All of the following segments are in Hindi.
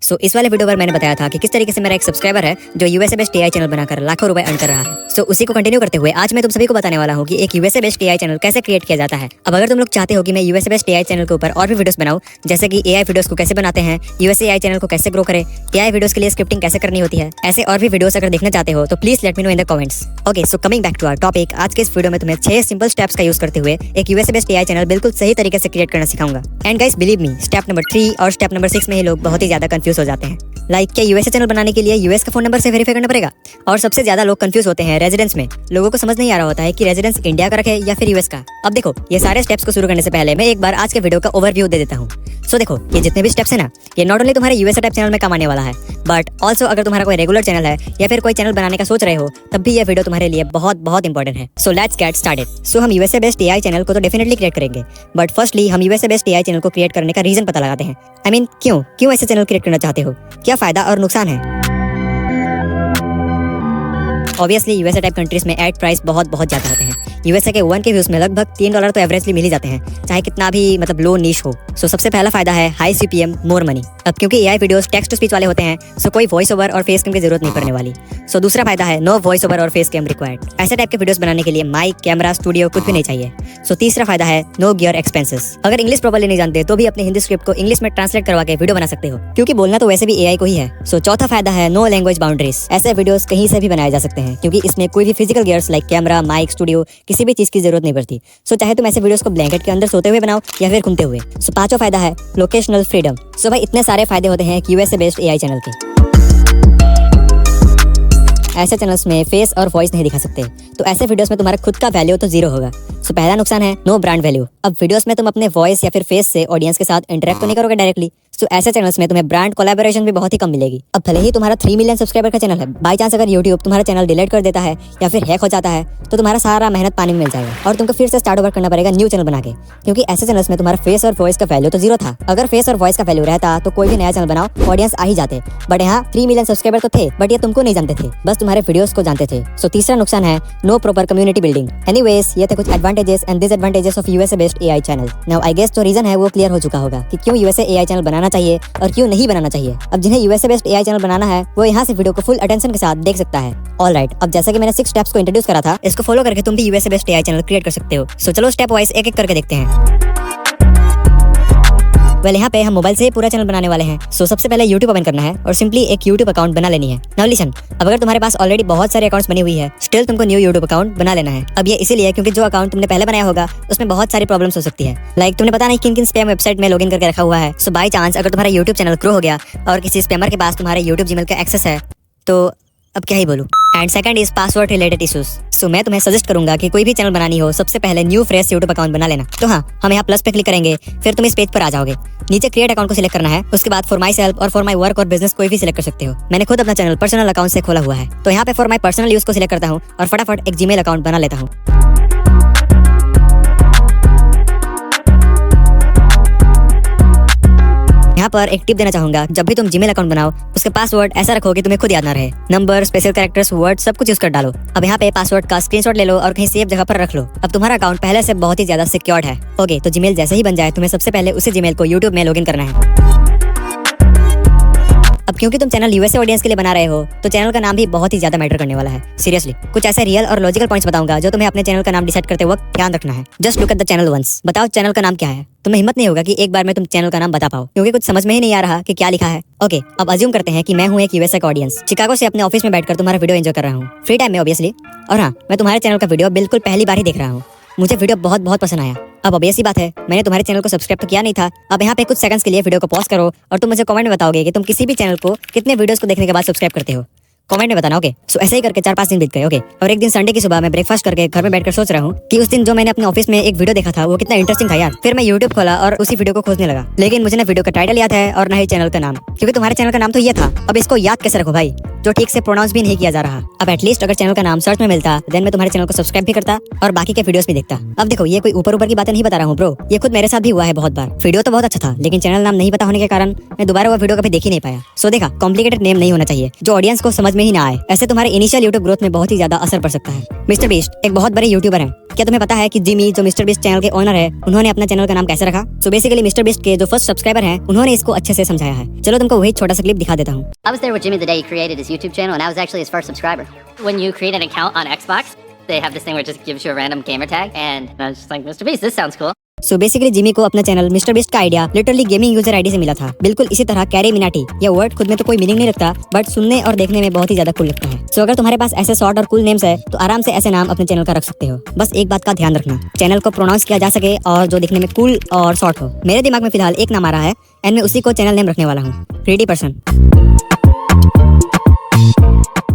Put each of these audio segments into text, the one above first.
सो इस वाले वीडियो पर मैंने बताया था कि किस तरीके से मेरा एक सब्सक्राइबर है जो यूएसए बेस्ड एआई चैनल बनाकर लाखों रुपए अर्न कर रहा है। सो उसी को कंटिन्यू करते हुए आज मैं तुम सभी को बताने वाला हूँ कि एक यूएसए बेस्ड एआई चैनल कैसे क्रिएट किया जाता है। अब अगर तुम लोग चाहते हो कि मैं यूएसए बेस्ड एआई चैनल के ऊपर और भी वीडियोस बनाऊं, जैसे कि एआई वीडियोस को कैसे बनाते हैं, यूएसए एआई चैनल को कैसे ग्रो करें, एआई वीडियोस के लिए स्क्रिप्टिंग कैसे करनी होती है, ऐसे और भी वीडियोस अगर देखना चाहते हो तो please let me know in the comments. Okay, so coming back to our topic, आज के इस वीडियो में तुम्हें 6 सिंपल स्टेप्स का यूज करते हुए एक यूएसए बेस्ड एआई चैनल बिल्कुल सही तरीके से क्रिएट करना सिखाऊंगा। And guys believe me, step number 3 और स्टेप नंबर 6 में ही लोग बहुत ही ज्यादा कंफ्यूज हो जाते हैं। लाइक क्या यूएसए चैनल बनाने के लिए यूएस का फोन नंबर से वेरीफाई करना पड़ेगा? और सबसे ज्यादा लोग कंफ्यूज होते हैं रेजिडेंस में। लोगों को समझ नहीं आ रहा होता है कि रेजिडेंस इंडिया का रखे या फिर यूएस का। अब देखो, ये सारे स्टेप्स को शुरू करने से पहले मैं एक बार आज के वीडियो का ओवरव्यू दे देता हूँ। सो देखो, ये जितने भी स्टेप्स है ना, ये नॉट ओनली तुम्हारे यूएसए टाइप चैनल में काम आने वाला है, बट ऑल्सो अगर तुम्हारा कोई रेगुलर चैनल है या फिर कोई चैनल बनाने का सोच रहे हो, तब भी ये वीडियो तुम्हारे लिए बहुत बहुत इंपॉर्टेंट है। So let's get started. So हम यूएसए बेस्ड एआई चैनल को तो डेफिनेटली क्रिएट करेंगे, बट फर्स्टली हम यूएसए बेस्ड एआई चैनल को क्रिएट करने का रीजन पता लगाते हैं। आई मीन क्यों ऐसे चैनल क्रिएट करना चाहते हो, क्या फायदा और नुकसान है। ऑब्वियसली यूएसए टाइप कंट्रीज में एड प्राइस बहुत ज्यादा होते हैं। यूएसए के 1 के व्यूज में लगभग $3 तो एवरेजली मिल ही जाते हैं, चाहे कितना भी लो नीश हो। सो सबसे पहला फायदा है हाई सीपीएम मोर मनी। अब क्योंकि AI videos text to speech वाले होते हैं, सो कोई वॉइस ओवर और फेस कैम की जरूरत नहीं पड़ने वाली। सो दूसरा फायदा है नो वॉइस ओवर और फेस कैम रिक्वायर्ड। ऐसे टाइप के वीडियोस बनाने के लिए माइक, कैमरा, स्टूडियो कुछ भी नहीं चाहिए। सो तीसरा फायदा है नो गियर एक्सपेंसेस। अगर इंग्लिश प्रॉपर्ली नहीं जानते तो भी अपने हिंदी स्क्रिप्ट को इंग्लिश में ट्रांसलेट करवा के वीडियो बना सकते हो, क्योंकि बोलना तो वैसे भी एआई को ही है। सो चौथा फायदा है नो लैंग्वेज बाउंड्रीज। ऐसे वीडियोस कहीं से भी बनाए जा सकते हैं, क्योंकि इसमें कोई भी physical gears like camera, mic, studio किसी भी चीज की जरूरत नहीं पड़ती। सो चाहे तुम ऐसे वीडियोस को ब्लैंकेट के अंदर सोते हुए बनाओ या फिर घूमते हुए। सो पांचवा फायदा है लोकेशनल फ्रीडम। सो भाई इतने सारे फायदे होते हैं यूएसए बेस्ड एआई चैनल के। ऐसे चैनल्स में फेस और वॉइस नहीं दिखा सकते, तो ऐसे वीडियोस में तुम्हारा खुद का वैल्यू तो जीरो होगा। सो पहला नुकसान है नो ब्रांड वैल्यू। अब वीडियोस में तुम अपने वॉइस या फिर फेस से ऑडियंस के साथ इंटरेक्ट तो नहीं करोगे डायरेक्टली, सो ऐसे चैनल्स में तुम्हें ब्रांड कोलैबोरेशन भी बहुत ही कम मिलेगी। अब भले ही तुम्हारा 3 मिलियन सब्सक्राइबर का चैनल है, बाई चांस अगर यूट्यूब तुम्हारा चैनल डिलीट कर देता है या फिर हैक हो जाता है, तो तुम्हारा सारा मेहनत पानी में मिल जाएगा और तुमको फिर से स्टार्ट ओवर करना पड़ेगा न्यू चैनल बना के, क्योंकि ऐसे चैनल्स में तुम्हारा फेस और वॉइस का वैल्यू तो जीरो था। अगर फेस और वॉइस का वैल्यू रहता तो कोई भी नया चैनल बनाओ, ऑडियंस आ ही जाते। बट यहाँ 3 मिलियन सब्सक्राइबर तो थे, बट ये तुमको नहीं जानते थे, बस तुम्हारे वीडियोस को जानते थे। सो तीसरा नुकसान है no proper community building. Anyways, ये थे कुछ advantages and disadvantages of USA based AI channel. Now I guess जो रीजन है वो क्लियर हो चुका होगा कि क्यों यूएसए एआई चैनल बनाना चाहिए और क्यों नहीं बनाना चाहिए। अब जिन्हें यूएसए बेस्ड एआई चैनल बनाना है वो यहाँ से वीडियो को फुल अटेंशन के साथ देख सकता है। ऑलराइट, अब जैसा कि मैंने 6 स्टेप्स को इंट्रोड्यूस करा था, इसको फॉलो करके तुम भी USA based AI channel create कर सकते हो। सो चलो स्टेप वाइज एक एक करके देखते हैं। वेल, यहाँ पे हम मोबाइल से पूरा चैनल बनाने वाले हैं। सो सबसे पहले यूट्यूब ओपन करना है और सिंपली एक यूट्यूब अकाउंट बना लेनी है। नाउ लिसन, अब अगर तुम्हारे पास ऑलरेडी बहुत सारे अकाउंट्स बनी हुई है, स्टिल तुमको न्यू यूट्यूब अकाउंट बना लेना है। अब ये इसीलिए क्योंकि जो अकाउंट तुमने पहले बनाया होगा उसमें बहुत सारी प्रॉब्लम्स हो सकती है। लाइक तुमने पता नहीं किन किन स्पैम वेबसाइट में लॉगिन करके रखा हुआ है। सो बाई चांस अगर तुम्हारा यूट्यूब चैनल ग्रो हो गया और किसी स्पैमर के पास तुम्हारे यूट्यूब जीमेल का एक्सेस है, तो अब क्या ही बोलूं। And second is password related issues. So मैं तुम्हें सजेस्ट करूंगा कि कोई भी चैनल बनानी हो, सबसे पहले न्यू फ्रेश यूट्यूब अकाउंट बना लेना। तो हाँ, हम यहाँ प्लस पे क्लिक करेंगे, फिर तुम इस पेज पर आ जाओगे। नीचे क्रिएट अकाउंट को सिलेक्ट करना है, उसके बाद फॉर माई सेल्फ और फॉर माई वर्क और बिजनेस कोई भी सिलेक्ट कर सकते हो। मैंने खुद अपना चैनल पर्सनल अकाउंट से खोला हुआ है, तो यहाँ पे फॉर माई पर्सनल यूज को सिलेक्ट करता हूँ और फटाफट एक जीमेल अकाउंट बना लेता हूँ। यहाँ पर एक टिप देना चाहूंगा, जब भी तुम जीमेल अकाउंट बनाओ उसके पासवर्ड ऐसा रखो कि तुम्हें खुद याद ना रहे। नंबर, स्पेशल कैरेक्टर्स, वर्ड सब कुछ यूज कर डालो। अब यहाँ पे पासवर्ड का स्क्रीनशॉट ले लो और कहीं सेफ जगह पर रख लो। अब तुम्हारा अकाउंट पहले से बहुत ही ज्यादा सिक्योर्ड है। ओके, तो जीमेल जैसे ही बन जाए तुम्हें सबसे पहले उसी जीमेल को यूट्यूब में लॉगिन करना है। अब क्योंकि तुम चैनल यूएसए ऑडियंस के लिए बना रहे हो, तो चैनल का नाम भी बहुत ही ज्यादा मैटर करने वाला है। सीरियसली, कुछ ऐसे रियल और लॉजिकल पॉइंट्स बताऊंगा जो तुम्हें अपने चैनल का नाम डिसाइड करते वक्त ध्यान रखना है। Just look at the channel once. बताओ चैनल का नाम क्या है। तुम्हें हिम्मत नहीं होगा कि एक बार में तुम चैनल का नाम बता पाओ, क्योंकि कुछ समझ में ही नहीं आ रहा कि क्या लिखा है। ओके, अब अज्यूम करते हैं कि मैं हूँ एक यूएसए का ऑडियंस, शिकागो से अपने ऑफिस में बैठकर तुम्हारा वीडियो एंजॉय कर रहा हूँ, फ्री टाइम में ऑब्वियसली। और हाँ, मैं तुम्हारे चैनल का वीडियो बिल्कुल पहली बार ही देख रहा हूँ। मुझे वीडियो बहुत पसंद आया। अब ऑब्वियस सी बात है, मैंने तुम्हारे चैनल को सब्सक्राइब तो किया नहीं था। अब यहाँ पे कुछ सेकंड्स के लिए वीडियो को पॉज करो और तुम मुझे कमेंट में बताओगे कि तुम किसी भी चैनल को कितने वीडियोस को देखने के बाद सब्सक्राइब करते हो। कमेंट में बताना। ओके, सो ऐसे ही करके 4-5 दिन बीत गए। ओके, और एक दिन संडे की सुबह मैं ब्रेकफास्ट करके घर में बैठकर सोच रहा हूँ कि उस दिन जो मैंने अपने ऑफिस में एक वीडियो देखा था वो कितना इंटरेस्टिंग था यार। फिर मैं यूट्यूब खोला और उसी वीडियो को खोजने लगा, लेकिन मुझे ना वीडियो का टाइटल याद है और ना ही चैनल का नाम, क्योंकि तुम्हारे चैनल का नाम तो ये था। अब इसको याद कैसे रखो भाई। जो ठीक से प्रोनाउंस भी नहीं किया जा रहा। अब एटलीस्ट अगर चैनल का नाम सर्च में मिलता देन मैं तुम्हारे चैनल को सब्सक्राइब भी करता और बाकी के वीडियोस भी देखता। अब देखो ये कोई ऊपर ऊपर की बातें नहीं बता रहा हूँ ब्रो, ये खुद मेरे साथ भी हुआ है बहुत बार। वीडियो तो बहुत अच्छा था लेकिन चैनल नाम नहीं पता होने के कारण मैं दोबारा वो वीडियो कभी देख ही नहीं पाया। सो देखा, कॉम्प्लिकेटेड नेम नहीं होना चाहिए जो ऑडियंस को समझ में ही ना आए, ऐसे तुम्हारे इनिशियल यूट्यूब ग्रोथ में बहुत ही ज्यादा असर पड़ सकता है। मिस्टर बीस्ट एक बहुत बड़े यूट्यूबर हैं। क्या तुम्हें पता है कि जिमी जो मिस्टर बीस्ट चैनल के ओनर है उन्होंने अपना चैनल का नाम कैसे रखा? सो बेसिकली मिस्टर बीस्ट के जो फर्स्ट सब्सक्राइबर हैं उन्होंने इसको अच्छे से समझाया है। चलो तुमको वही छोटा सा क्लिप दिखा देता हूँ। I was there with Jimmy the day he created his YouTube channel, and I was actually his first subscriber. When you create an account on Xbox, they have this thing where it just gives you a random gamer tag, and I was just like, Mr. Beast, this sounds cool. So basically Jimmy को अपना चैनल मिस्टर बीस्ट का idea literally gaming user ID से मिला था। बिल्कुल इसी तरह कैरी मिनाटी, ये वर्ड खुद में तो कोई मीनिंग नहीं रखता बट सुनने और देखने में बहुत ही ज्यादा कूल लगता है। सो अगर तुम्हारे पास ऐसे शॉर्ट और कूल नेम्स है तो आराम से ऐसे नाम अपने चैनल का रख सकते हो। बस एक बात का ध्यान रखना, चैनल को प्रोनाउंस किया जा सके और जो दिखने में कूल और शॉर्ट हो। मेरे दिमाग में फिलहाल एक नाम आ रहा है एंड मैं उसी को चैनल नेम रखने वाला हूँ, ग्रेडी पर्सन।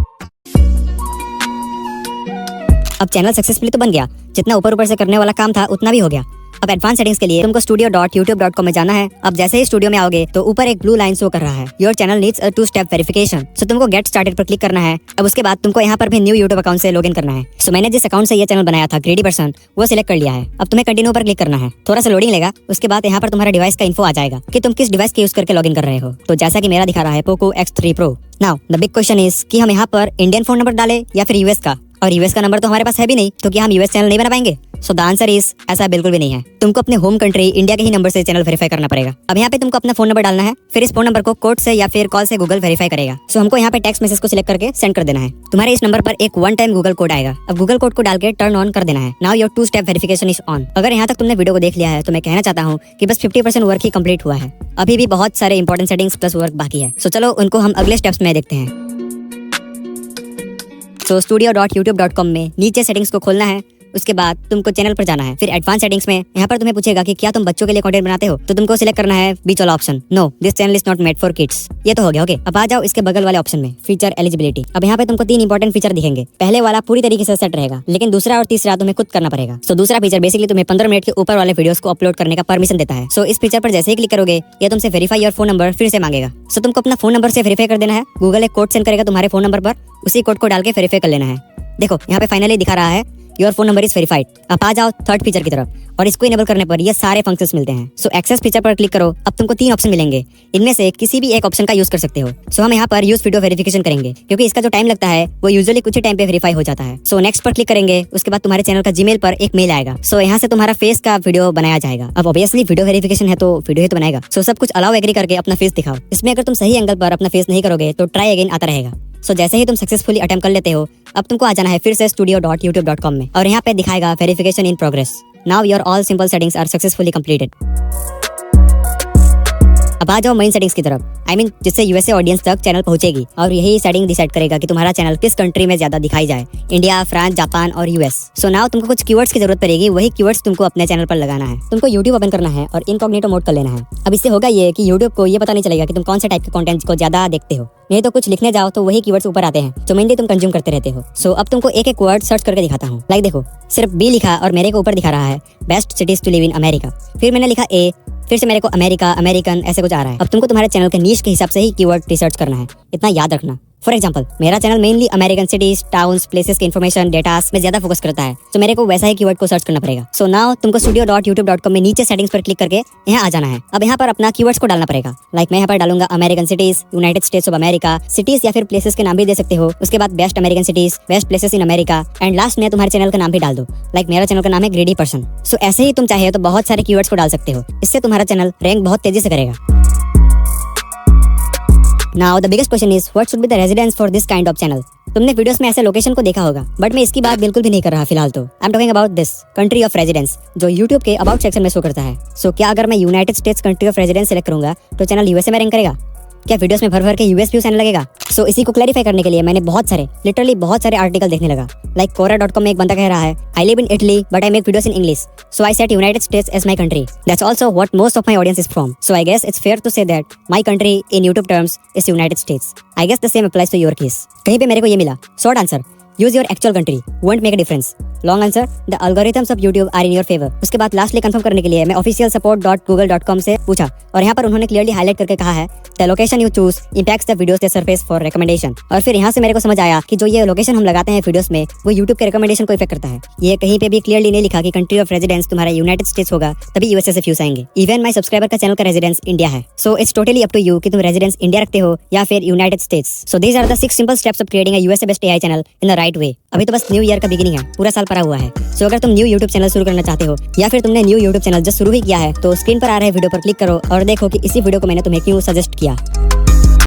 अब चैनल सक्सेसफुली तो बन गया, जितना ऊपर ऊपर से करने वाला काम था उतना भी हो गया। अब एडवांस सेटिंग्स के लिए तुमको studio.youtube.com में जाना है। अब जैसे ही स्टूडियो में आओगे तो ऊपर एक ब्लू लाइन शो कर रहा है, योर चैनल नीड्स अ 2-स्टेप वेरिफिकेशन। सो तुमको गेट स्टार्टेड पर क्लिक करना है। अब उसके बाद तुमको यहाँ पर भी न्यू यूट्यूब अकाउंट से लॉगिन करना है। सो मैंने जिस अकाउंट से ये चैनल बनाया था ग्रेडी पर्सन, वो सिलेक्ट कर लिया है। अब तुम्हें कंटिन्यू पर क्लिक करना है, थोड़ा सा लोडिंग लेगा। उसके बाद यहाँ पर तुम्हारा डिवाइस का इन्फो आ जाएगा कि तुम किस डिवाइस के यूज करके लॉगिन कर रहे हो। तो जैसा कि मेरा दिखा रहा है Poco X3 Pro। Now the big question is कि हम यहाँ पर इंडियन फोन नंबर डाले या फिर यूएस का, और यूएस का नंबर तो हमारे पास है भी नहीं, तो क्या हम यूएस चैनल नहीं बना पाएंगे? सो द आंसर इज ऐसा बिल्कुल भी नहीं है। तुमको अपने होम कंट्री इंडिया के ही नंबर से चैनल वेरीफाई करना पड़ेगा। अब यहाँ पे तुमको अपना फोन नंबर डालना है, फिर इस फोन नंबर को कोड से या फिर कॉल से गूगल वेरीफाई करेगा। सो हमको यहाँ पे टेक्स्ट मैसेज को सिलेक्ट करके सेंड कर देना है। तुम्हारे इस नंबर पर एक 1 टाइम गूगल कोड आएगा। अब गूगल कोड को डाल के टर्न ऑन कर देना है। नाउ योर 2-स्टेप वेरिफिकेशन इज ऑन। अगर यहाँ तक तुमने वीडियो को देख लिया है तो मैं कहना चाहता हूँ कि बस 50% वर्क ही कंप्लीट हुआ है, अभी भी बहुत सारे इंपॉर्टेंट सेटिंग्स प्लस वर्क बाकी है। सो चलो उनको हम अगले स्टेप्स में देखते हैं। तो studio.youtube.com में नीचे सेटिंग्स को खोलना है। उसके बाद तुमको चैनल पर जाना है, फिर एडवांस सेटिंग्स में यहाँ पर तुम्हें पूछेगा कि क्या तुम बच्चों के लिए कंटेंट बनाते हो, तो तुमको सिलेक्ट करना है बीच वाला option, no this channel is not made for kids. ये तो हो गया। ओके, अब आ जाओ इसके बगल वाले ऑप्शन में, फीचर एलिजिबिलिटी। अब यहाँ पे तुमको 3 इंपॉर्टेंट फीचर दिखेंगे। पहले वाला पूरी तरीके से सेट रहेगा, लेकिन दूसरा और तीसरा तुम्हें खुद करना पड़ेगा। सो दूसरा फीचर बेसिकली तुम्हें 15 मिनट के ऊपर वाले वीडियोस को अपलोड करने का परमिशन देता है। सो इस फीचर पर जैसे ही क्लिक करोगे ये तुमसे वेरीफाई योर फोन नंबर फिर से मांगेगा। सो तुमको अपना फोन नंबर से वेरीफाई कर देना है। गूगल एक कोड सेंड करेगा तुम्हारे फोन नंबर पर, उसी कोड को डाल के वेरीफाई कर लेना है। देखो यहाँ पे फाइनली दिखा रहा है your phone number is verified. अब आ जाओ थर्ड फीचर की तरफ, और इसको इनेबल करने पर ये सारे फंक्शंस मिलते हैं। सो एक्सेस फीचर पर क्लिक करो। अब तुमको 3 ऑप्शन मिलेंगे, इनमें से किसी भी एक ऑप्शन का यूज कर सकते हो। सो हम यहाँ पर यूज वीडियो वेरिफिकेशन करेंगे क्योंकि इसका जो टाइम लगता है वो यूजुअली कुछ ही टाइम पे वेरीफाई हो जाता है। सो नेक्स्ट पर क्लिक करेंगे। उसके बाद तुम्हारे चैनल का जीमेल पर एक मेल आएगा। सो यहाँ से तुम्हारा फेस का वीडियो बनाया जाएगा। अब ऑब्वियसली वीडियो वेरिफिकेशन है तो वीडियो ही तो बनाएगा। सो सब कुछ अलाउ एग्री करके अपना फेस दिखाओ। इसमें अगर तुम सही एंगल पर अपना फेस नहीं करोगे तो ट्राई अगेन आता रहेगा। सो जैसे ही तुम सक्सेसफुली अटेम्प्ट कर लेते हो, अब तुमको आ जाना है फिर से studio.youtube.com में, और यहाँ पे दिखाएगा verification in progress. Now your all simple settings are successfully completed. अब आ जाओ मेन सेटिंग्स की तरफ, आई मीन जिससे यूएसए ऑडियंस तक चैनल पहुंचेगी, और यही सेटिंग डिसाइड करेगा कि तुम्हारा चैनल किस कंट्री में ज्यादा दिखाई जाए, इंडिया, फ्रांस, जापान और यूएस। सो नाउ तुमको कुछ कीवर्ड्स की जरूरत पड़ेगी, वही कीवर्ड्स तुमको अपने चैनल पर लगाना है। तुमको यूट्यूब ओपन करना है और इनकॉग्निटो मोड कर लेना है। अब इससे होगा ये कि यूट्यूब को ये पता नहीं चलेगा कि तुम कौन से टाइप के कंटेंट को ज्यादा देखते हो, नहीं तो कुछ लिखने जाओ तो वही कीवर्ड्स ऊपर आते हैं जो मेनली तुम कंज्यूम करते रहते हो। सो अब तुमको एक एक वर्ड सर्च करके दिखाता हूँ। लाइक देखो, सिर्फ बी लिखा और मेरे को ऊपर दिखा रहा है best cities to live in America. फिर मैंने लिखा ए, फिर से मेरे को अमेरिका, अमेरिकन ऐसे कुछ आ रहा है। अब तुमको तुम्हारे चैनल के नीश के हिसाब से ही कीवर्ड रिसर्च करना है, इतना याद रखना। फॉर एग्जाम्पल मेरा channel mainly American cities, towns, places के इन्फॉर्मेशन, डेटास में ज्यादा फोकस करता है, तो मेरे को वैसा ही कीवर्ड को सर्च करना पड़ेगा। सो नाउ तुमको studio.youtube.com में नीचे सेटिंग्स पर क्लिक करके यहाँ आ जाना है। अब यहाँ पर अपना कीवर्ड्स को डालना पड़ेगा। लाइक मैं यहाँ पर डालूंगा American cities, United states of America, cities या फिर प्लेसेस के नाम भी दे सकते हो। उसके बाद best American cities, best places in America, and last में तुम्हारे चैनल का नाम भी डाल दो। लाइक मेरा चैनल का नाम है ग्रेडी पर्सन। सो ऐसे ही तुम चाहे तो बहुत सारे कीवर्ड्स को डाल सकते हो, इससे तुम्हारा चैनल रैंक बहुत तेजी से करेगा। Now the biggest question is what should be the residence for this kind of channel? तुमने वीडियोस में ऐसे लोकेशन को देखा होगा, बट मैं इसकी बात बिल्कुल भी नहीं कर रहा फिलहाल। तो I am talking about this country of residence जो यूट्यूब के अबाउट सेक्शन में शो करता है। सो क्या अगर मैं United states country of residence select करूंगा तो चैनल यूएसए में रैंक करेगा? क्या वीडियोस में भर भर के यूएस व्यूज आने लगेगा? सो इसी को क्लैरिफाई करने के लिए मैंने लिटरली बहुत सारे आर्टिकल देखने लगा। लाइक Quora.com में एक बंदा कह रहा है I live in Italy but I make videos in English, so I set United States as my country. That's also what most of my audience is from. So I guess it's fair to say that my country in YouTube terms is United States. I guess the same applies to your case. कहीं पे मेरे को ये मिला short answer, use your actual country, won't make a difference. Long answer, the algorithms of YouTube are in your favour. उसके बाद लास्टली कंफर्म करने के लिए मैं officialsupport.google.com से पूछा और यहाँ पर उन्होंने क्लियरली हाईलाइट करके कहा है the location you choose impacts the videos they surface for recommendation। और फिर यहाँ से मेरे को समझ आया कि जो ये लोकेशन हम लगाते हैं वीडियोस में वो यूट्यूब के रिकमेंडेशन को इफेक्ट करता है। ये कहीं पे भी क्लियरली नहीं लिखा कि कंट्री ऑफ रेजिडेंस तुम्हारा यूनाइटेड स्टेट्स होगा तभी यूएसए से व्यूज आएंगे। इवन माय सब्सक्राइबर का चैनल का रेजिडेंस इंडिया है। So it's totally up to you कि तुम रेजिडेंस इंडिया रखते हो या फिर United States. So these are the 6 simple steps of creating a USA based AI channel in the right way. अभी तो बस न्यू ईयर का बिगिनिंग है, पूरा साल पड़ा हुआ है। सो अगर तुम न्यू यूट्यूब चैनल शुरू करना चाहते हो या फिर तुमने न्यू यूट्यूब चैनल जस्ट शुरू ही किया है तो स्क्रीन पर आ रहे वीडियो पर क्लिक करो और देखो कि इसी वीडियो को मैंने तुम्हें क्यों सजेस्ट किया।